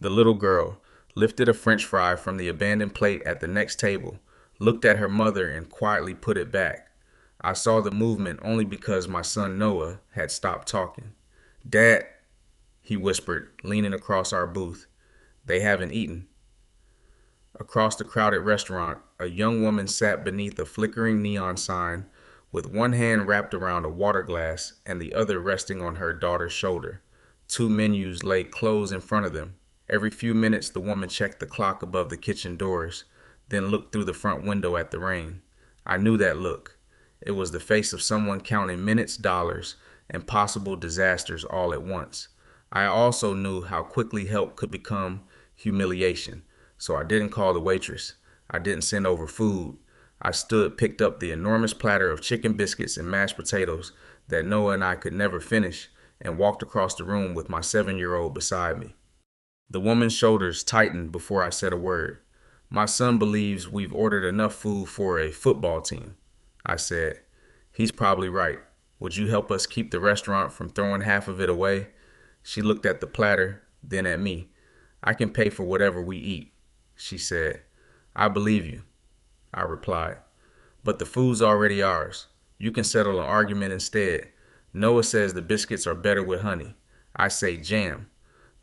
The little girl lifted a French fry from the abandoned plate at the next table, looked at her mother, and quietly put it back. I saw the movement only because my son Noah had stopped talking. Dad, he whispered, leaning across our booth. They haven't eaten. Across the crowded restaurant, a young woman sat beneath a flickering neon sign with one hand wrapped around a water glass and the other resting on her daughter's shoulder. Two menus lay closed in front of them. Every few minutes, the woman checked the clock above the kitchen doors, then looked through the front window at the rain. I knew that look. It was the face of someone counting minutes, dollars, and possible disasters all at once. I also knew how quickly help could become humiliation. So I didn't call the waitress. I didn't send over food. I stood, picked up the enormous platter of chicken biscuits and mashed potatoes that Noah and I could never finish, and walked across the room with my 7-year-old beside me. The woman's shoulders tightened before I said a word. My son believes we've ordered enough food for a football team, I said. He's probably right. Would you help us keep the restaurant from throwing half of it away? She looked at the platter, then at me. I can pay for whatever we eat, she said. I believe you, I replied. But the food's already ours. You can settle an argument instead. Noah says the biscuits are better with honey. I say jam.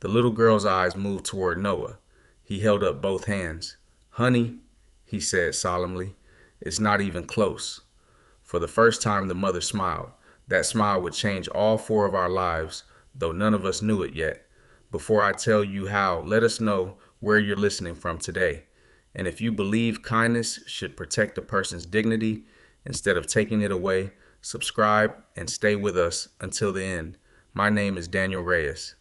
The little girl's eyes moved toward Noah. He held up both hands. Honey, he said solemnly, it's not even close. For the first time, the mother smiled. That smile would change all four of our lives, though none of us knew it yet. Before I tell you how, let us know where you're listening from today. And if you believe kindness should protect a person's dignity instead of taking it away, subscribe and stay with us until the end. My name is Daniel Reyes.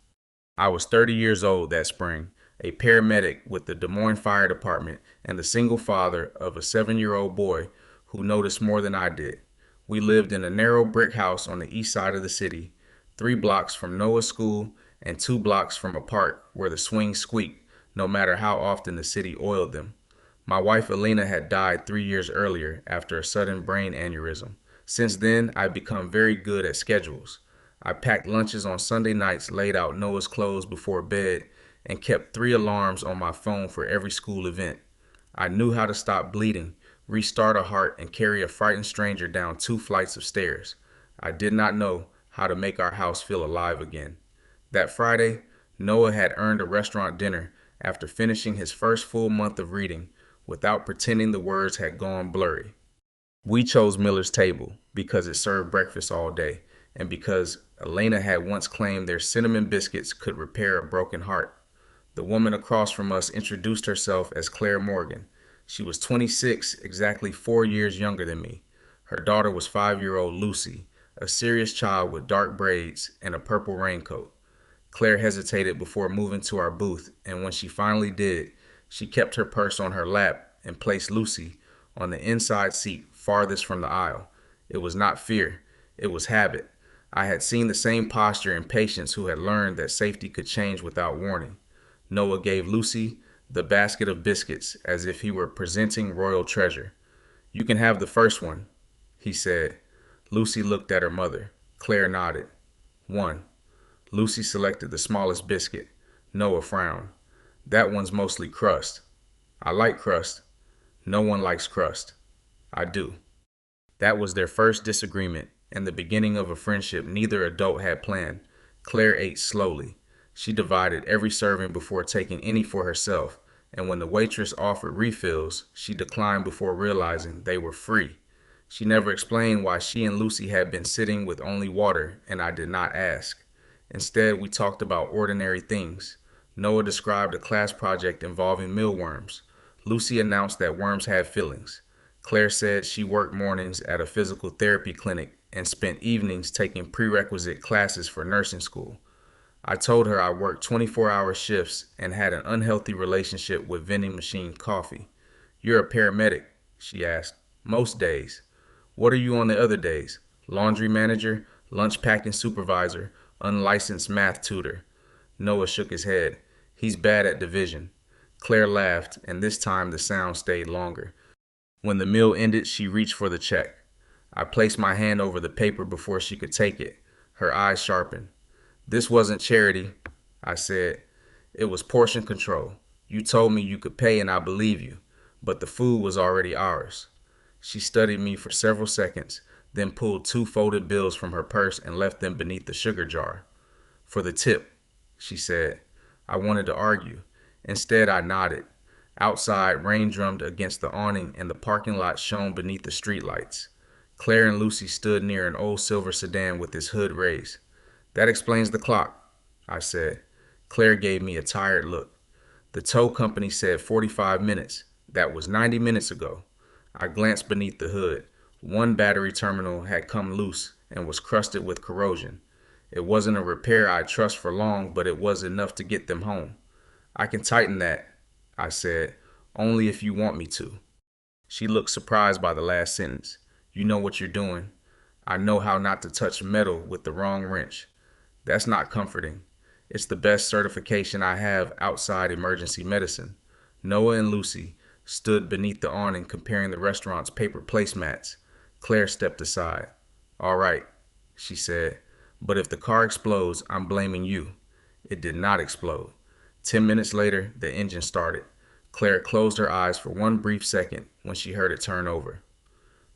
I was 30 years old that spring, a paramedic with the Des Moines Fire Department and the single father of a 7-year-old boy who noticed more than I did. We lived in a narrow brick house on the east side of the city, 3 blocks from Noah's school and 2 blocks from a park where the swings squeaked no matter how often the city oiled them. My wife Elena had died 3 years earlier after a sudden brain aneurysm. Since then, I've become very good at schedules. I packed lunches on Sunday nights, laid out Noah's clothes before bed, and kept 3 alarms on my phone for every school event. I knew how to stop bleeding, restart a heart, and carry a frightened stranger down 2 flights of stairs. I did not know how to make our house feel alive again. That Friday, Noah had earned a restaurant dinner after finishing his first full month of reading without pretending the words had gone blurry. We chose Miller's Table because it served breakfast all day and because Elena had once claimed their cinnamon biscuits could repair a broken heart. The woman across from us introduced herself as Clare Morgan. She was 26, exactly 4 years younger than me. Her daughter was 5-year-old Lucy, a serious child with dark braids and a purple raincoat. Claire hesitated before moving to our booth, and when she finally did, she kept her purse on her lap and placed Lucy on the inside seat farthest from the aisle. It was not fear, it was habit. I had seen the same posture in patients who had learned that safety could change without warning. Noah gave Lucy the basket of biscuits as if he were presenting royal treasure. You can have the first one, he said. Lucy looked at her mother. Claire nodded. 1. Lucy selected the smallest biscuit. Noah frowned. That one's mostly crust. I like crust. No one likes crust. I do. That was their first disagreement and the beginning of a friendship neither adult had planned. Claire ate slowly. She divided every serving before taking any for herself, and when the waitress offered refills, she declined before realizing they were free. She never explained why she and Lucy had been sitting with only water, and I did not ask. Instead, we talked about ordinary things. Noah described a class project involving mealworms. Lucy announced that worms had feelings. Claire said she worked mornings at a physical therapy clinic and spent evenings taking prerequisite classes for nursing school. I told her I worked 24-hour shifts and had an unhealthy relationship with vending machine coffee. You're a paramedic, she asked. Most days. What are you on the other days? Laundry manager, lunch packing supervisor, unlicensed math tutor. Noah shook his head. He's bad at division. Claire laughed, and this time the sound stayed longer. When the meal ended, she reached for the check. I placed my hand over the paper before she could take it. Her eyes sharpened. This wasn't charity, I said. It was portion control. You told me you could pay and I believe you, but the food was already ours. She studied me for several seconds, then pulled two folded bills from her purse and left them beneath the sugar jar. For the tip, she said. I wanted to argue. Instead, I nodded. Outside, rain drummed against the awning and the parking lot shone beneath the streetlights. Claire and Lucy stood near an old silver sedan with its hood raised. That explains the clock, I said. Claire gave me a tired look. The tow company said 45 minutes. That was 90 minutes ago. I glanced beneath the hood. One battery terminal had come loose and was crusted with corrosion. It wasn't a repair I'd trust for long, but it was enough to get them home. I can tighten that, I said, only if you want me to. She looked surprised by the last sentence. You know what you're doing. I know how not to touch metal with the wrong wrench. That's not comforting. It's the best certification I have outside emergency medicine. Noah and Lucy stood beneath the awning comparing the restaurant's paper placemats. Claire stepped aside. All right, she said, but if the car explodes, I'm blaming you. It did not explode. 10 minutes later, the engine started. Claire closed her eyes for one brief second when she heard it turn over.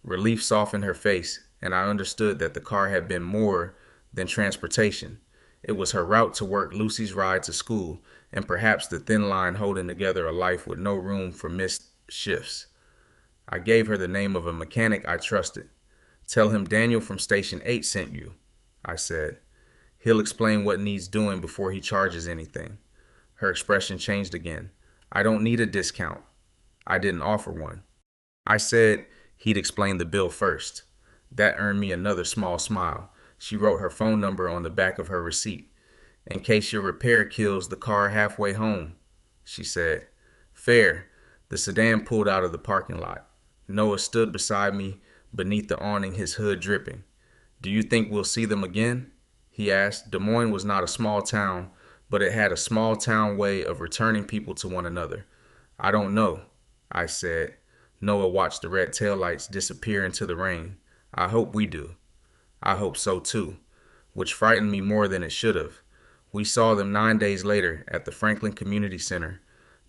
Relief softened her face, and I understood that the car had been more than transportation. It was her route to work, Lucy's ride to school, and perhaps the thin line holding together a life with no room for missed shifts. I gave her the name of a mechanic I trusted. Tell him Daniel from Station 8 sent you, I said. He'll explain what needs doing before he charges anything. Her expression changed again. I don't need a discount. I didn't offer one. I said he'd explain the bill first. That earned me another small smile. She wrote her phone number on the back of her receipt. In case your repair kills the car halfway home, she said. Fair. The sedan pulled out of the parking lot. Noah stood beside me beneath the awning, his hood dripping. Do you think we'll see them again? He asked. Des Moines was not a small town, but it had a small town way of returning people to one another. I don't know, I said. Noah watched the red taillights disappear into the rain. I hope we do. I hope so too, which frightened me more than it should have. We saw them 9 days later at the Franklin Community Center.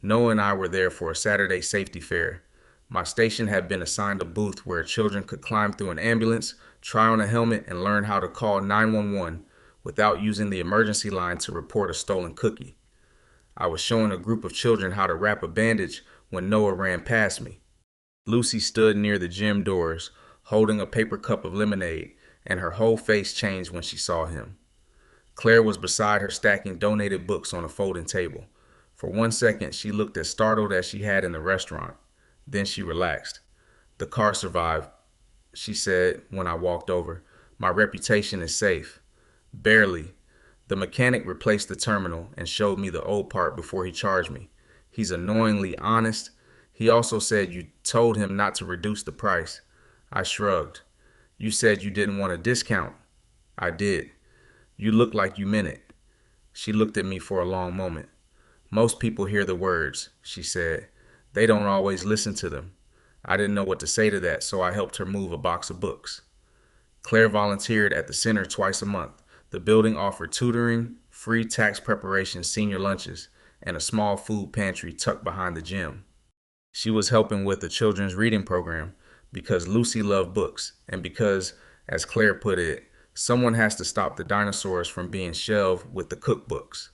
Noah and I were there for a Saturday safety fair. My station had been assigned a booth where children could climb through an ambulance, try on a helmet, and learn how to call 911 without using the emergency line to report a stolen cookie. I was showing a group of children how to wrap a bandage when Noah ran past me. Lucy stood near the gym doors, holding a paper cup of lemonade, and her whole face changed when she saw him. Claire was beside her stacking donated books on a folding table. For 1 second, she looked as startled as she had in the restaurant. Then she relaxed. The car survived, she said when I walked over. My reputation is safe. Barely. The mechanic replaced the terminal and showed me the old part before he charged me. He's annoyingly honest. He also said you told him not to reduce the price. I shrugged. You said you didn't want a discount. I did. You look like you meant it. She looked at me for a long moment. Most people hear the words, she said. They don't always listen to them. I didn't know what to say to that, so I helped her move a box of books. Claire volunteered at the center twice a month. The building offered tutoring, free tax preparation senior lunches, and a small food pantry tucked behind the gym. She was helping with the children's reading program because Lucy loved books and because, as Claire put it, someone has to stop the dinosaurs from being shelved with the cookbooks.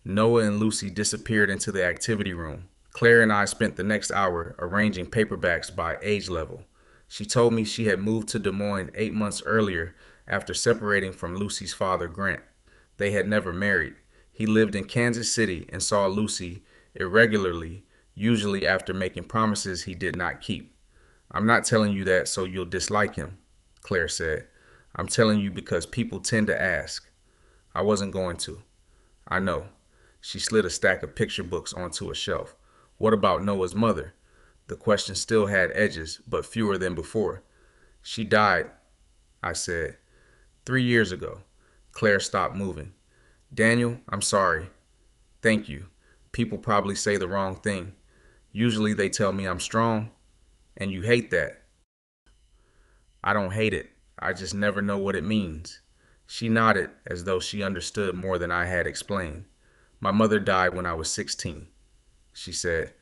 Noah and Lucy disappeared into the activity room. Claire and I spent the next hour arranging paperbacks by age level. She told me she had moved to Des Moines 8 months earlier after separating from Lucy's father, Grant. They had never married. He lived in Kansas City and saw Lucy irregularly, usually after making promises he did not keep. I'm not telling you that so you'll dislike him, Claire said. I'm telling you because people tend to ask. I wasn't going to. I know. She slid a stack of picture books onto a shelf. What about Noah's mother? The question still had edges, but fewer than before. She died, I said. 3 years ago. Claire stopped moving. Daniel, I'm sorry. Thank you. People probably say the wrong thing. Usually they tell me I'm strong, and you hate that. I don't hate it. I just never know what it means. She nodded as though she understood more than I had explained. My mother died when I was 16, she said.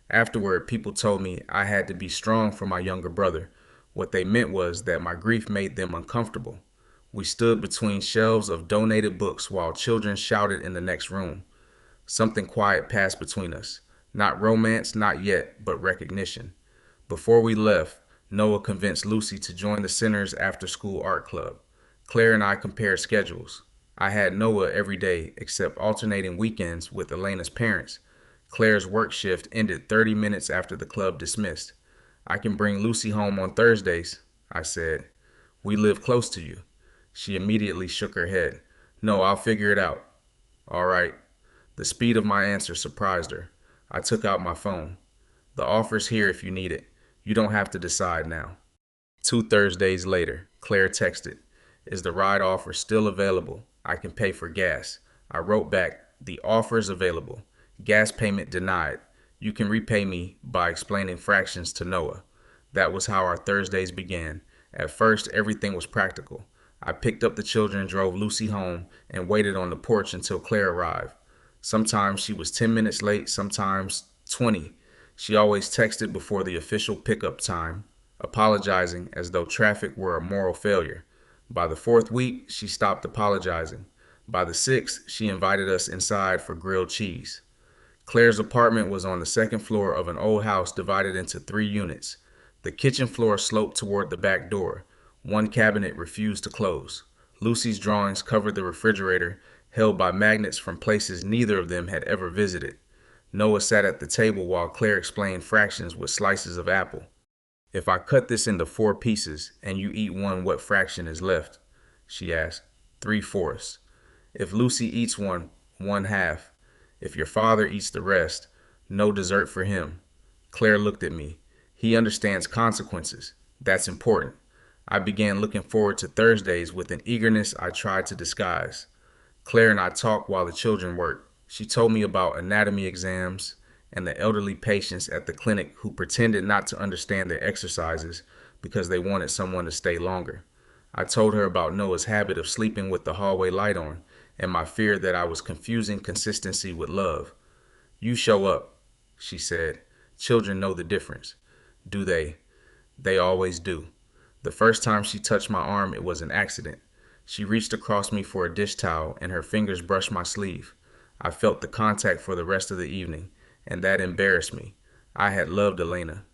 Afterward, people told me I had to be strong for my younger brother. What they meant was that my grief made them uncomfortable. We stood between shelves of donated books while children shouted in the next room. Something quiet passed between us. Not romance, not yet, but recognition. Before we left, Noah convinced Lucy to join the center's after school art club. Claire and I compared schedules. I had Noah every day except alternating weekends with Elena's parents. Claire's work shift ended 30 minutes after the club dismissed. I can bring Lucy home on Thursdays, I said. We live close to you. She immediately shook her head. No, I'll figure it out. All right. The speed of my answer surprised her. I took out my phone. The offer's here if you need it. You don't have to decide now. 2 Thursdays later, Claire texted, "Is the ride offer still available? I can pay for gas." I wrote back, "The offer's available. Gas payment denied. You can repay me by explaining fractions to Noah." That was how our Thursdays began. At first, everything was practical. I picked up the children, drove Lucy home, and waited on the porch until Claire arrived. Sometimes she was 10 minutes late, sometimes 20. She always texted before the official pickup time, apologizing as though traffic were a moral failure. By the fourth week, she stopped apologizing. By the sixth, she invited us inside for grilled cheese. Claire's apartment was on the second floor of an old house divided into 3 units. The kitchen floor sloped toward the back door. One cabinet refused to close. Lucy's drawings covered the refrigerator, held by magnets from places neither of them had ever visited. Noah sat at the table while Claire explained fractions with slices of apple. "If I cut this into 4 pieces and you eat one, what fraction is left?" she asked. "3/4. If Lucy eats one, 1/2. If your father eats the rest, no dessert for him." Claire looked at me. "He understands consequences. That's important." I began looking forward to Thursdays with an eagerness I tried to disguise. Claire and I talked while the children worked. She told me about anatomy exams and the elderly patients at the clinic who pretended not to understand their exercises because they wanted someone to stay longer. I told her about Noah's habit of sleeping with the hallway light on and my fear that I was confusing consistency with love. "You show up," she said. "Children know the difference." "Do they?" "They always do." The first time she touched my arm, it was an accident. She reached across me for a dish towel and her fingers brushed my sleeve. I felt the contact for the rest of the evening, and that embarrassed me. I had loved Elena.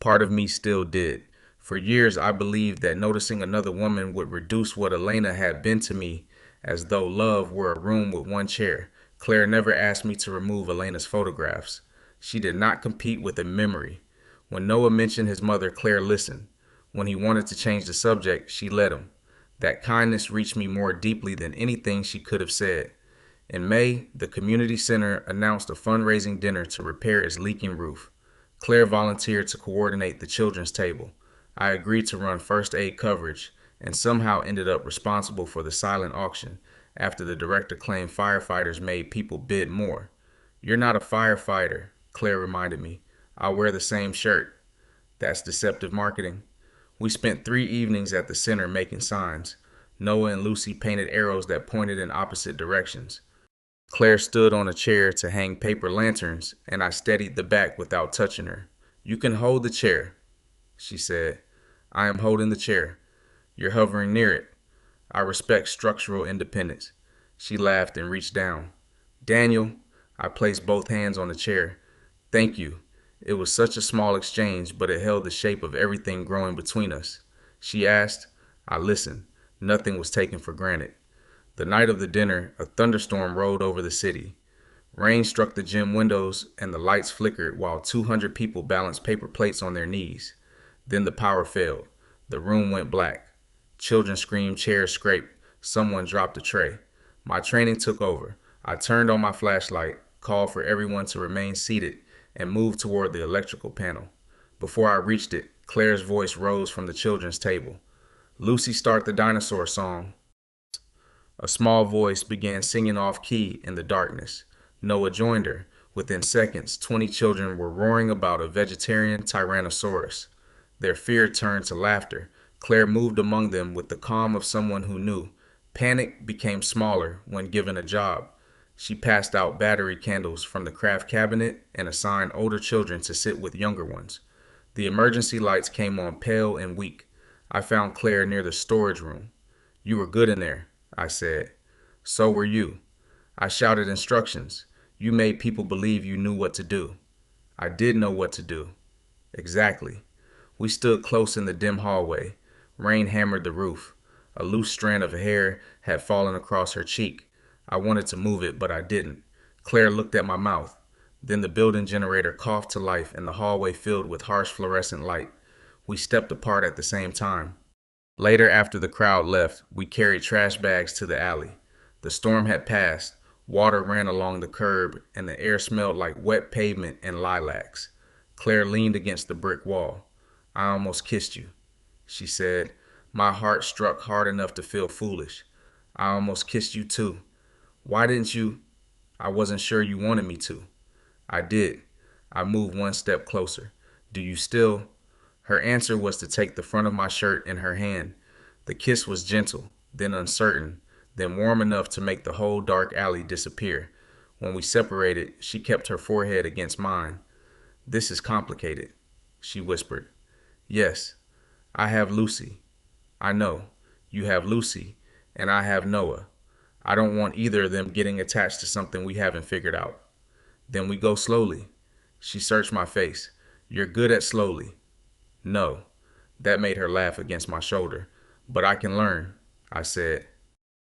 Part of me still did. For years, I believed that noticing another woman would reduce what Elena had been to me, as though love were a room with one chair. Claire never asked me to remove Elena's photographs. She did not compete with a memory. When Noah mentioned his mother, Claire listened. When he wanted to change the subject, she let him. That kindness reached me more deeply than anything she could have said. In May, the community center announced a fundraising dinner to repair its leaking roof. Claire volunteered to coordinate the children's table. I agreed to run first aid coverage and somehow ended up responsible for the silent auction after the director claimed firefighters made people bid more. "You're not a firefighter," Claire reminded me. "I'll wear the same shirt." That's deceptive marketing. We spent 3 evenings at the center making signs. Noah and Lucy painted arrows that pointed in opposite directions. Claire stood on a chair to hang paper lanterns, and I steadied the back without touching her. "You can hold the chair," she said. "I am holding the chair. You're hovering near it. I respect structural independence." She laughed and reached down. "Daniel," I placed both hands on the chair. "Thank you." It was such a small exchange, but it held the shape of everything growing between us. She asked. I listened. Nothing was taken for granted. The night of the dinner, a thunderstorm rolled over the city. Rain struck the gym windows and the lights flickered while 200 people balanced paper plates on their knees. Then the power failed. The room went black. Children screamed, chairs scraped. Someone dropped a tray. My training took over. I turned on my flashlight, called for everyone to remain seated, and moved toward the electrical panel. Before I reached it, Claire's voice rose from the children's table. "Lucy, start the dinosaur song." A small voice began singing off key in the darkness. Noah joined her. Within seconds, 20 children were roaring about a vegetarian Tyrannosaurus. Their fear turned to laughter. Claire moved among them with the calm of someone who knew. Panic became smaller when given a job. She passed out battery candles from the craft cabinet and assigned older children to sit with younger ones. The emergency lights came on pale and weak. I found Claire near the storage room. You were good in there, I said. So were you. I shouted instructions. You made people believe you knew what to do. I did know what to do. Exactly. We stood close in the dim hallway. Rain hammered the roof. A loose strand of hair had fallen across her cheek. I wanted to move it, but I didn't. Claire looked at my mouth. Then the building generator coughed to life and the hallway filled with harsh fluorescent light. We stepped apart at the same time. Later, after the crowd left, we carried trash bags to the alley. The storm had passed. Water ran along the curb, and the air smelled like wet pavement and lilacs. Claire leaned against the brick wall. I almost kissed you, she said. My heart struck hard enough to feel foolish. I almost kissed you too. Why didn't you? I wasn't sure you wanted me to. I did. I moved one step closer. Do you still? Her answer was to take the front of my shirt in her hand. The kiss was gentle, then uncertain, then warm enough to make the whole dark alley disappear. When we separated, she kept her forehead against mine. This is complicated, she whispered. Yes, I have Lucy. I know. You have Lucy, and I have Noah. I don't want either of them getting attached to something we haven't figured out. Then we go slowly. She searched my face. You're good at slowly. No. That made her laugh against my shoulder. But I can learn, I said.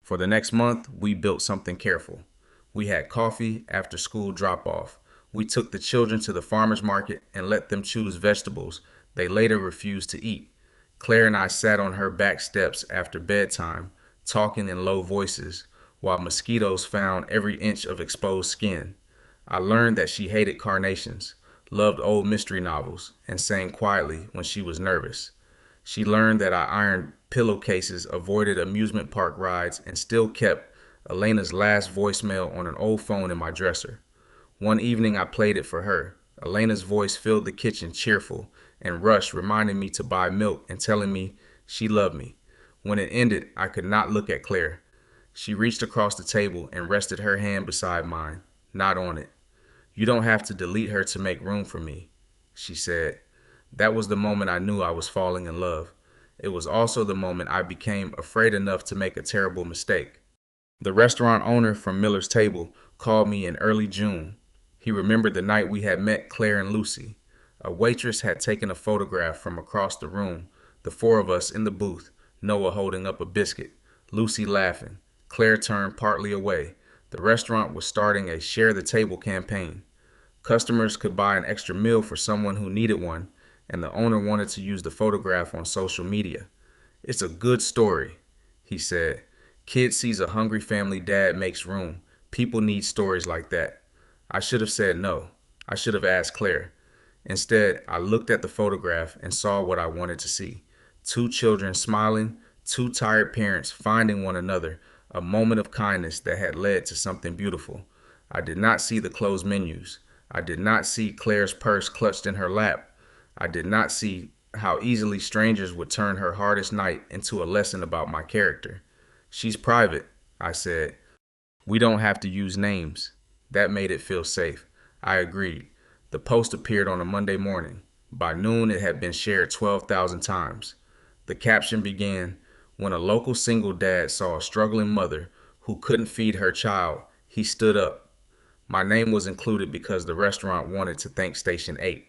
For the next month, we built something careful. We had coffee after school drop-off. We took the children to the farmer's market and let them choose vegetables they later refused to eat. Claire and I sat on her back steps after bedtime, talking in low voices, while mosquitoes found every inch of exposed skin. I learned that she hated carnations, loved old mystery novels, and sang quietly when she was nervous. She learned that I ironed pillowcases, avoided amusement park rides, and still kept Elena's last voicemail on an old phone in my dresser. One evening I played it for her. Elena's voice filled the kitchen cheerful, and Rush reminded me to buy milk and telling me she loved me. When it ended, I could not look at Claire. She reached across the table and rested her hand beside mine, not on it. You don't have to delete her to make room for me, she said. That was the moment I knew I was falling in love. It was also the moment I became afraid enough to make a terrible mistake. The restaurant owner from Miller's Table called me in early June. He remembered the night we had met Claire and Lucy. A waitress had taken a photograph from across the room, the four of us in the booth, Noah holding up a biscuit, Lucy laughing. Claire turned partly away. The restaurant was starting a Share the Table campaign. Customers could buy an extra meal for someone who needed one, and the owner wanted to use the photograph on social media. It's a good story, he said. Kid sees a hungry family, dad makes room. People need stories like that. I should have said no. I should have asked Claire. Instead, I looked at the photograph and saw what I wanted to see. Two children smiling, two tired parents finding one another, a moment of kindness that had led to something beautiful. I did not see the closed menus. I did not see Claire's purse clutched in her lap. I did not see how easily strangers would turn her hardest night into a lesson about my character. She's private, I said. We don't have to use names. That made it feel safe. I agreed. The post appeared on a Monday morning. By noon, it had been shared 12,000 times. The caption began, when a local single dad saw a struggling mother who couldn't feed her child, he stood up. My name was included because the restaurant wanted to thank Station 8.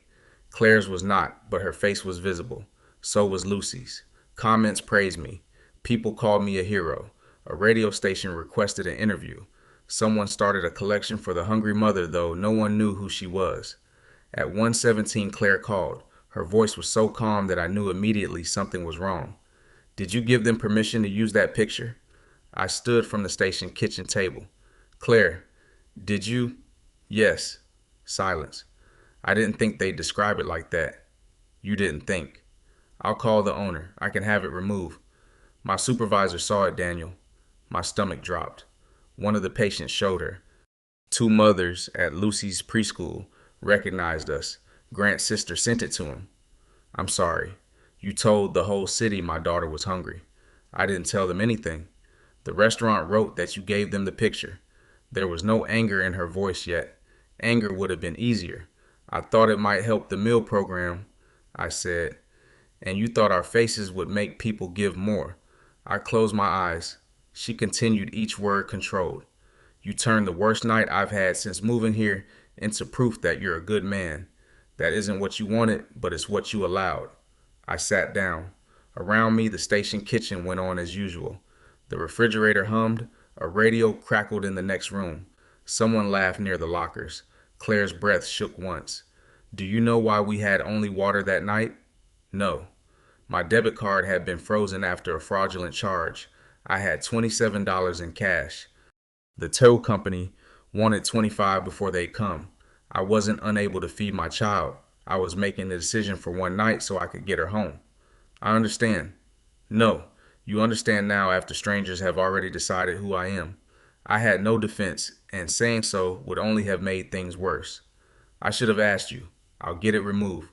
Claire's was not, but her face was visible. So was Lucy's. Comments praised me. People called me a hero. A radio station requested an interview. Someone started a collection for the hungry mother, though no one knew who she was. At 1:17, Claire called. Her voice was so calm that I knew immediately something was wrong. Did you give them permission to use that picture? I stood from the station kitchen table. Claire, did you? Yes. Silence. I didn't think they'd describe it like that. You didn't think. I'll call the owner. I can have it removed. My supervisor saw it, Daniel. My stomach dropped. One of the patients showed her. Two mothers at Lucy's preschool recognized us. Grant's sister sent it to him. I'm sorry. You told the whole city my daughter was hungry. I didn't tell them anything. The restaurant wrote that you gave them the picture. There was no anger in her voice yet. Anger would have been easier. I thought it might help the meal program, I said. And you thought our faces would make people give more. I closed my eyes. She continued, each word controlled. You turned the worst night I've had since moving here into proof that you're a good man. That isn't what you wanted, but it's what you allowed. I sat down. Around me, the station kitchen went on as usual. The refrigerator hummed. A radio crackled in the next room. Someone laughed near the lockers. Claire's breath shook once. Do you know why we had only water that night? No. My debit card had been frozen after a fraudulent charge. I had $27 in cash. The tow company wanted 25 before they'd come. I wasn't unable to feed my child. I was making the decision for one night so I could get her home. I understand. No, you understand now after strangers have already decided who I am. I had no defense, and saying so would only have made things worse. I should have asked you. I'll get it removed.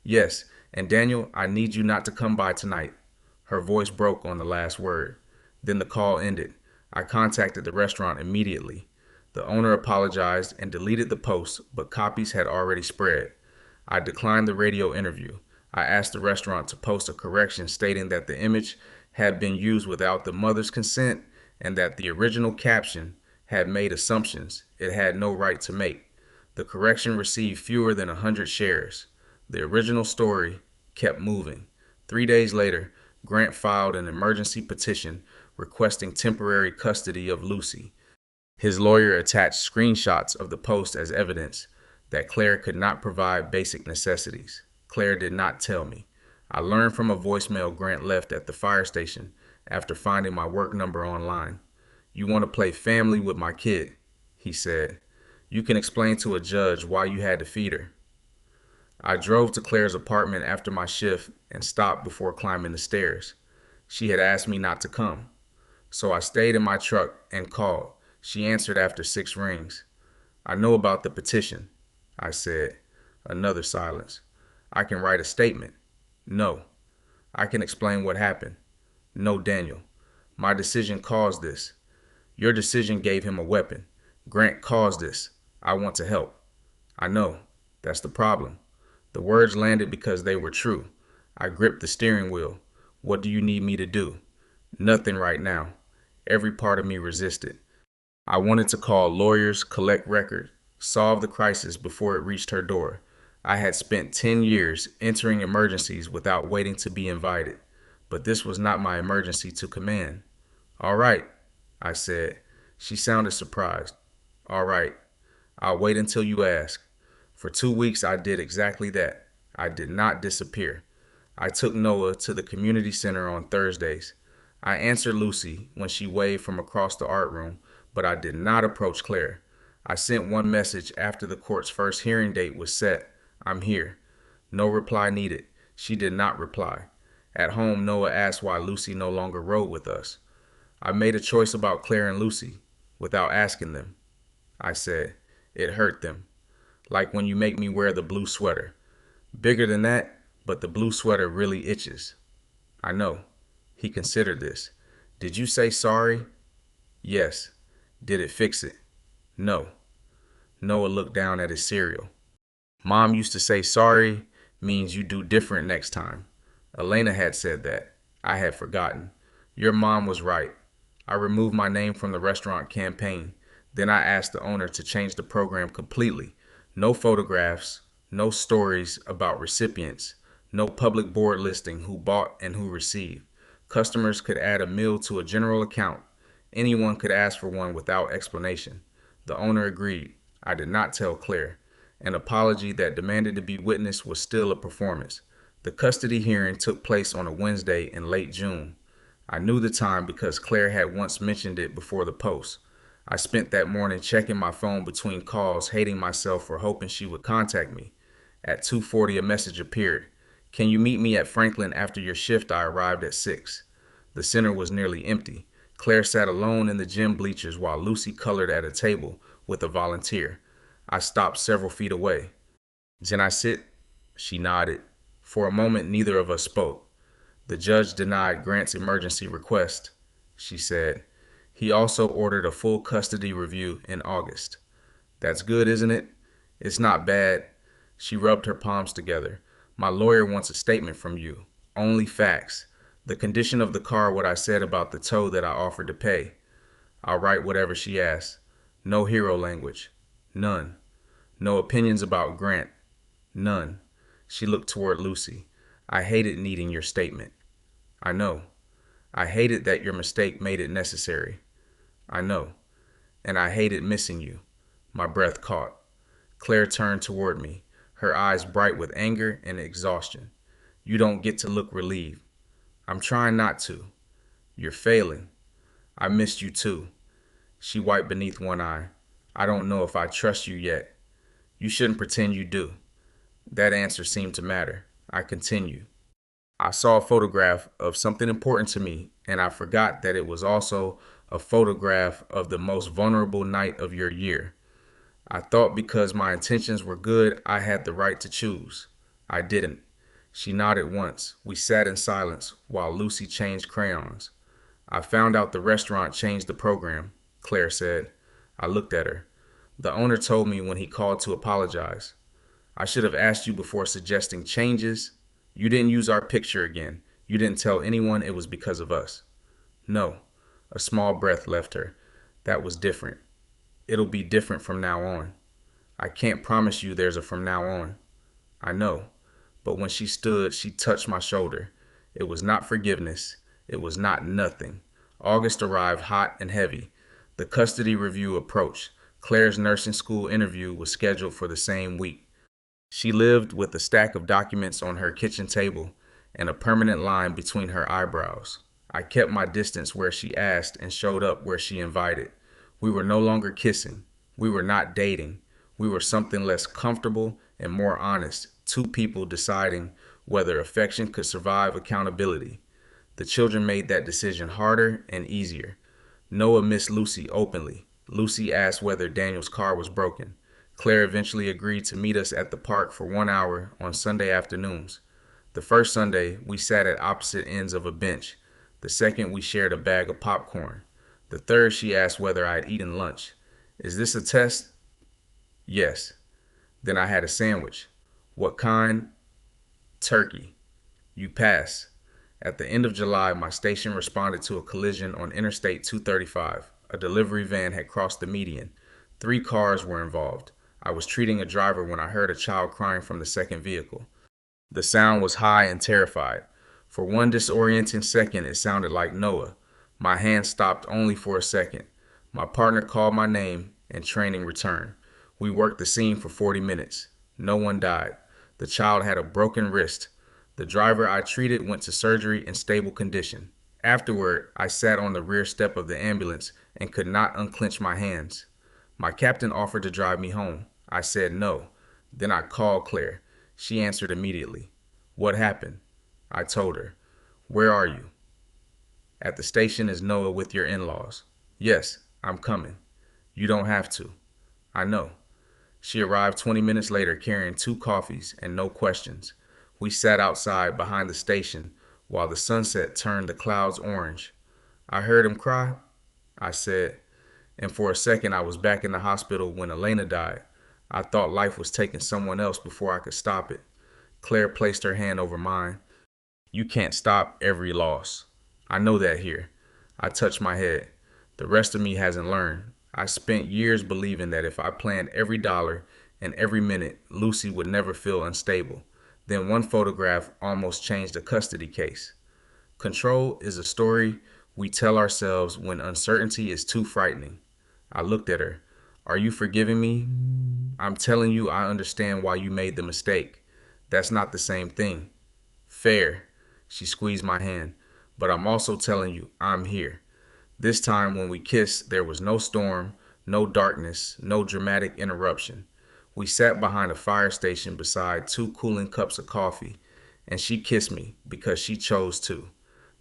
Yes, and Daniel, I need you not to come by tonight. Her voice broke on the last word. Then the call ended. I contacted the restaurant immediately. The owner apologized and deleted the post, but copies had already spread. I declined the radio interview. I asked the restaurant to post a correction stating that the image had been used without the mother's consent and that the original caption had made assumptions it had no right to make. The correction received fewer than 100 shares. The original story kept moving. 3 days later, Grant filed an emergency petition requesting temporary custody of Lucy. His lawyer attached screenshots of the post as evidence that Claire could not provide basic necessities. Claire did not tell me. I learned from a voicemail Grant left at the fire station after finding my work number online. You want to play family with my kid, he said. You can explain to a judge why you had to feed her. I drove to Claire's apartment after my shift and stopped before climbing the stairs. She had asked me not to come. So I stayed in my truck and called. She answered after 6 rings. I know about the petition, I said. Another silence. I can write a statement. No. I can explain what happened. No, Daniel. My decision caused this. Your decision gave him a weapon. Grant caused this. I want to help. I know. That's the problem. The words landed because they were true. I gripped the steering wheel. What do you need me to do? Nothing right now. Every part of me resisted. I wanted to call lawyers, collect records, solve the crisis before it reached her door. I had spent 10 years entering emergencies without waiting to be invited. But this was not my emergency to command. All right, I said. She sounded surprised. All right, I'll wait until you ask. For 2 weeks, I did exactly that. I did not disappear. I took Noah to the community center on Thursdays. I answered Lucy when she waved from across the art room, but I did not approach Claire. I sent one message after the court's first hearing date was set. I'm here. No reply needed. She did not reply. At home, Noah asked why Lucy no longer rode with us. I made a choice about Claire and Lucy without asking them. I said, it hurt them. Like when you make me wear the blue sweater. Bigger than that, but the blue sweater really itches. I know. He considered this. Did you say sorry? Yes. Did it fix it? No. Noah looked down at his cereal. Mom used to say sorry means you do different next time. Elena had said that. I had forgotten. Your mom was right. I removed my name from the restaurant campaign. Then I asked the owner to change the program completely. No photographs, no stories about recipients, no public board listing who bought and who received. Customers could add a meal to a general account. Anyone could ask for one without explanation. The owner agreed. I did not tell Claire. An apology that demanded to be witnessed was still a performance. The custody hearing took place on a Wednesday in late June. I knew the time because Claire had once mentioned it before the post. I spent that morning checking my phone between calls, hating myself for hoping she would contact me. At 2:40, a message appeared. Can you meet me at Franklin after your shift? I arrived at 6. The center was nearly empty. Claire sat alone in the gym bleachers while Lucy colored at a table with a volunteer. I stopped several feet away. Can I sit? She nodded. For a moment, neither of us spoke. The judge denied Grant's emergency request, she said. He also ordered a full custody review in August. That's good, isn't it? It's not bad. She rubbed her palms together. My lawyer wants a statement from you. Only facts. The condition of the car, what I said about the tow that I offered to pay. I'll write whatever she asks. No hero language. None. No opinions about Grant. None. She looked toward Lucy. I hated needing your statement. I know. I hated that your mistake made it necessary. I know. And I hated missing you. My breath caught. Claire turned toward me, her eyes bright with anger and exhaustion. You don't get to look relieved. I'm trying not to. You're failing. I missed you too. She wiped beneath one eye. I don't know if I trust you yet. You shouldn't pretend you do. That answer seemed to matter. I continued. I saw a photograph of something important to me, and I forgot that it was also a photograph of the most vulnerable night of your year. I thought because my intentions were good, I had the right to choose. I didn't. She nodded once. We sat in silence while Lucy changed crayons. I found out the restaurant changed the program, Claire said. I looked at her. The owner told me when he called to apologize. I should have asked you before suggesting changes. You didn't use our picture again. You didn't tell anyone it was because of us. No. A small breath left her. That was different. It'll be different from now on. I can't promise you there's a from now on. I know. But when she stood, she touched my shoulder. It was not forgiveness. It was not nothing. August arrived hot and heavy. The custody review approached. Claire's nursing school interview was scheduled for the same week. She lived with a stack of documents on her kitchen table and a permanent line between her eyebrows. I kept my distance where she asked and showed up where she invited. We were no longer kissing. We were not dating. We were something less comfortable and more honest, two people deciding whether affection could survive accountability. The children made that decision harder and easier. Noah missed Lucy openly. Lucy asked whether Daniel's car was broken. Claire eventually agreed to meet us at the park for 1 hour on Sunday afternoons. The first Sunday, we sat at opposite ends of a bench. The second, we shared a bag of popcorn. The third, she asked whether I had eaten lunch. Is this a test? Yes. Then I had a sandwich. What kind? Turkey. You pass. At the end of July, my station responded to a collision on Interstate 235. A delivery van had crossed the median. 3 cars were involved. I was treating a driver when I heard a child crying from the second vehicle. The sound was high and terrified. For one disorienting second, it sounded like Noah. My hand stopped only for a second. My partner called my name, and training returned. We worked the scene for 40 minutes. No one died. The child had a broken wrist. The driver I treated went to surgery in stable condition. Afterward, I sat on the rear step of the ambulance and could not unclench my hands. My captain offered to drive me home. I said no. Then I called Claire. She answered immediately. What happened? I told her. Where are you? At the station. Is Noah with your in-laws? Yes, I'm coming. You don't have to. I know. She arrived 20 minutes later carrying 2 coffees and no questions. We sat outside behind the station while the sunset turned the clouds orange. I heard him cry, I said, and for a second I was back in the hospital when Elena died. I thought life was taking someone else before I could stop it. Claire placed her hand over mine. You can't stop every loss. I know that here. I touched my head. The rest of me hasn't learned. I spent years believing that if I planned every dollar and every minute, Lucy would never feel unstable. Then one photograph almost changed a custody case. Control is a story we tell ourselves when uncertainty is too frightening. I looked at her. Are you forgiving me? I'm telling you I understand why you made the mistake. That's not the same thing. Fair. She squeezed my hand. But I'm also telling you I'm here. This time when we kissed, there was no storm, no darkness, no dramatic interruption. We sat behind a fire station beside 2 cooling cups of coffee, and she kissed me because she chose to.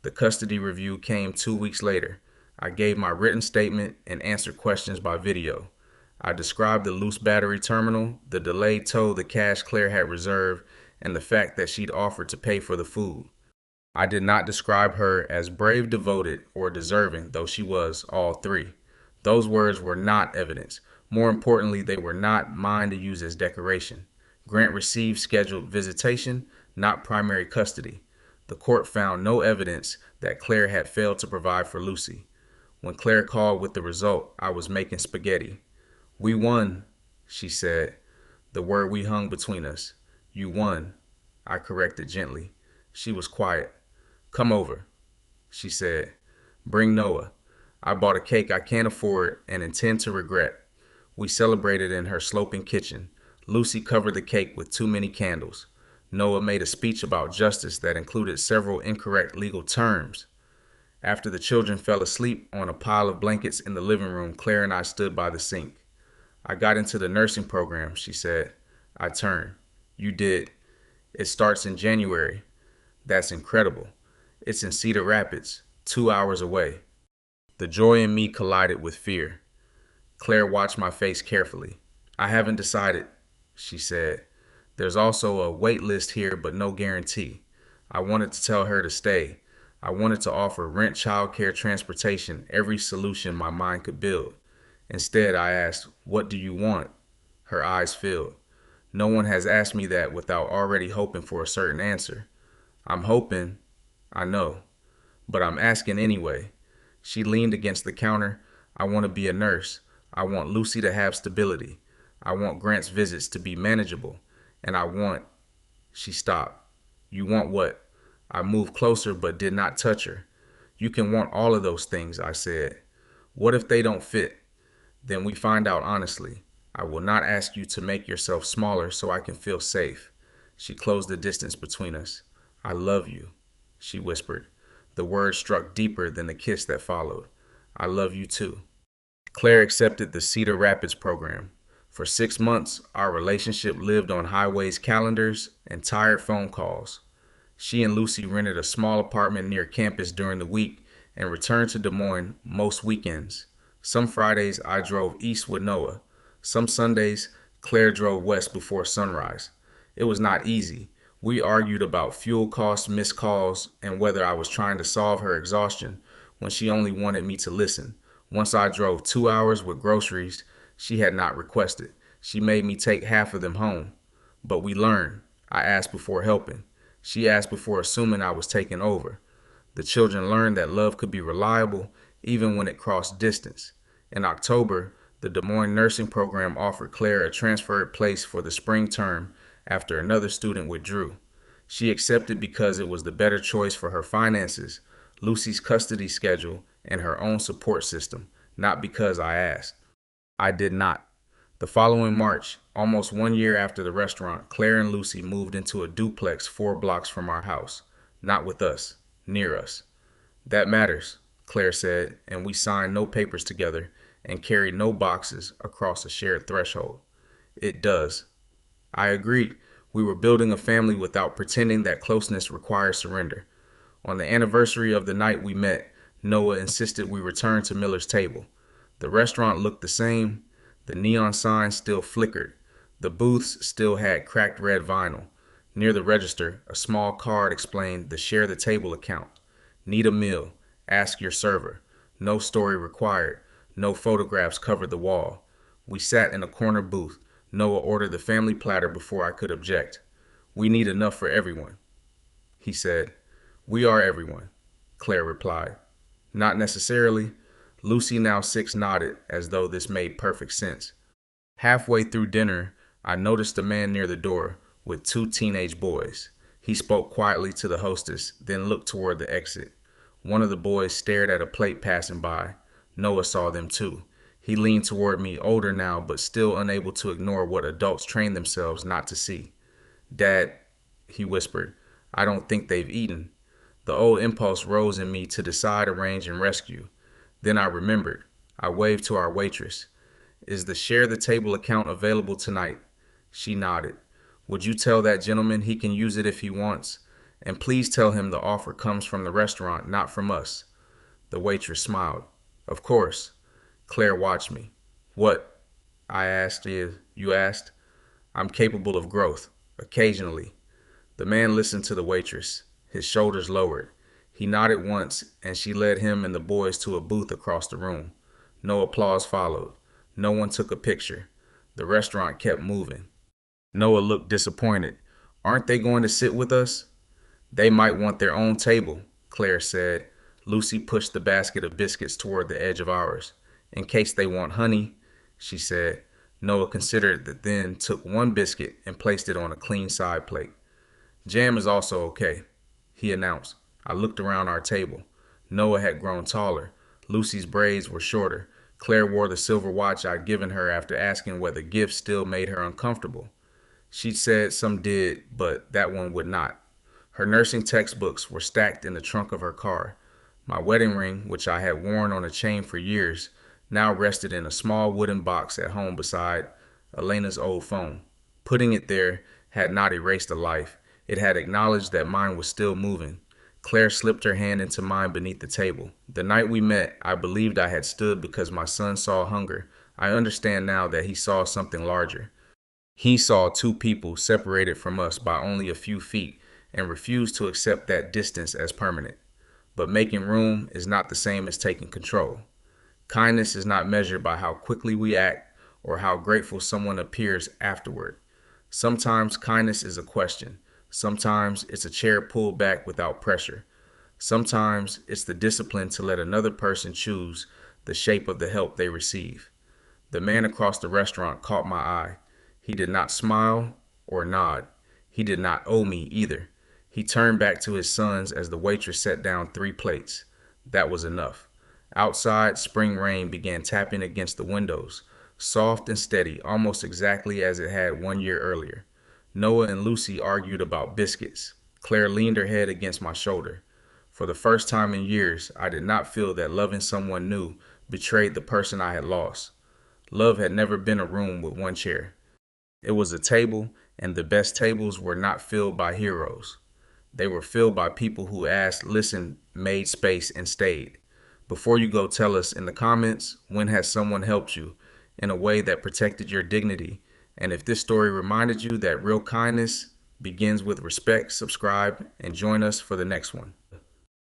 The custody review came 2 weeks later. I gave my written statement and answered questions by video. I described the loose battery terminal, the delayed tow the cash Claire had reserved, and the fact that she'd offered to pay for the food. I did not describe her as brave, devoted, or deserving, though she was all three. Those words were not evidence. More importantly, they were not mine to use as decoration. Grant received scheduled visitation, not primary custody. The court found no evidence that Claire had failed to provide for Lucy. When Claire called with the result, I was making spaghetti. "We won," she said, the word we hung between us. "You won," I corrected gently. She was quiet. "Come over," she said. "Bring Noah. I bought a cake I can't afford and intend to regret." We celebrated in her sloping kitchen. Lucy covered the cake with too many candles. Noah made a speech about justice that included several incorrect legal terms. After the children fell asleep on a pile of blankets in the living room, Claire and I stood by the sink. "I got into the nursing program," she said. I turned. "You did. It starts in January." "That's incredible." "It's in Cedar Rapids, 2 hours away." The joy in me collided with fear. Claire watched my face carefully. "I haven't decided," she said. "There's also a wait list here, but no guarantee." I wanted to tell her to stay. I wanted to offer rent, childcare, transportation, every solution my mind could build. Instead, I asked, "What do you want?" Her eyes filled. No one has asked me that without already hoping for a certain answer. "I'm hoping, I know, but I'm asking anyway." She leaned against the counter. "I want to be a nurse. I want Lucy to have stability. I want Grant's visits to be manageable. And I want—" She stopped. "You want what?" I moved closer but did not touch her. "You can want all of those things," I said. "What if they don't fit? Then we find out honestly. I will not ask you to make yourself smaller so I can feel safe." She closed the distance between us. "I love you," she whispered. The words struck deeper than the kiss that followed. "I love you too." Claire accepted the Cedar Rapids program. For 6 months, our relationship lived on highways, calendars, and tired phone calls. She and Lucy rented a small apartment near campus during the week and returned to Des Moines most weekends. Some Fridays, I drove east with Noah. Some Sundays, Claire drove west before sunrise. It was not easy. We argued about fuel costs, missed calls, and whether I was trying to solve her exhaustion when she only wanted me to listen. Once I drove 2 hours with groceries she had not requested. She made me take half of them home. But we learned. I asked before helping. She asked before assuming I was taking over. The children learned that love could be reliable even when it crossed distance. In October, the Des Moines nursing program offered Claire a transferred place for the spring term after another student withdrew. She accepted because it was the better choice for her finances, Lucy's custody schedule, and her own support system, not because I asked. I did not. The following March, almost 1 year after the restaurant, Claire and Lucy moved into a duplex 4 blocks from our house. Not with us, near us. "That matters," Claire said, and we signed no papers together and carried no boxes across a shared threshold. "It does." I agreed. We were building a family without pretending that closeness requires surrender. On the anniversary of the night we met, Noah insisted we return to Miller's table. The restaurant looked the same. The neon signs still flickered. The booths still had cracked red vinyl. Near the register, a small card explained the Share the Table account. "Need a meal? Ask your server." No story required. No photographs covered the wall. We sat in a corner booth. Noah ordered the family platter before I could object. "We need enough for everyone," he said. "We are everyone," Claire replied. "Not necessarily." Lucy, now 6, nodded as though this made perfect sense. Halfway through dinner, I noticed a man near the door with 2 teenage boys. He spoke quietly to the hostess, then looked toward the exit. One of the boys stared at a plate passing by. Noah saw them too. He leaned toward me, older now, but still unable to ignore what adults train themselves not to see. "Dad," he whispered, "I don't think they've eaten." The old impulse rose in me to decide, arrange, and rescue. Then I remembered. I waved to our waitress. "Is the Share the Table account available tonight?" She nodded. "Would you tell that gentleman he can use it if he wants? And please tell him the offer comes from the restaurant, not from us." The waitress smiled. "Of course." Claire watched me. "What?" I asked. "You asked?" "I'm capable of growth. Occasionally." The man listened to the waitress. His shoulders lowered. He nodded once, and she led him and the boys to a booth across the room. No applause followed. No one took a picture. The restaurant kept moving. Noah looked disappointed. Aren't they going to sit with us? They might want their own table, Claire said. Lucy pushed the basket of biscuits toward the edge of ours. In case they want honey, she said. Noah considered it, then took one biscuit and placed it on a clean side plate. Jam is also okay, he announced. I looked around our table. Noah had grown taller. Lucy's braids were shorter. Claire wore the silver watch I'd given her after asking whether gifts still made her uncomfortable. She'd said some did, but that one would not. Her nursing textbooks were stacked in the trunk of her car. My wedding ring, which I had worn on a chain for years, now rested in a small wooden box at home beside Elena's old phone. Putting it there had not erased a life. It had acknowledged that mine was still moving. Claire slipped her hand into mine beneath the table. The night we met, I believed I had stood because my son saw hunger. I understand now that he saw something larger. He saw two people separated from us by only a few feet and refused to accept that distance as permanent. But making room is not the same as taking control. Kindness is not measured by how quickly we act or how grateful someone appears afterward. Sometimes kindness is a question. Sometimes it's a chair pulled back without pressure. Sometimes it's the discipline to let another person choose the shape of the help they receive. The man across the restaurant caught my eye. He did not smile or nod. He did not owe me either. He turned back to his sons as the waitress set down 3 plates. That was enough. Outside, spring rain began tapping against the windows, soft and steady, almost exactly as it had 1 year earlier. Noah and Lucy argued about biscuits. Claire leaned her head against my shoulder. For the first time in years, I did not feel that loving someone new betrayed the person I had lost. Love had never been a room with one chair. It was a table, and the best tables were not filled by heroes. They were filled by people who asked, listened, made space, and stayed. Before you go, tell us in the comments, when has someone helped you in a way that protected your dignity? And if this story reminded you that real kindness begins with respect, subscribe and join us for the next one.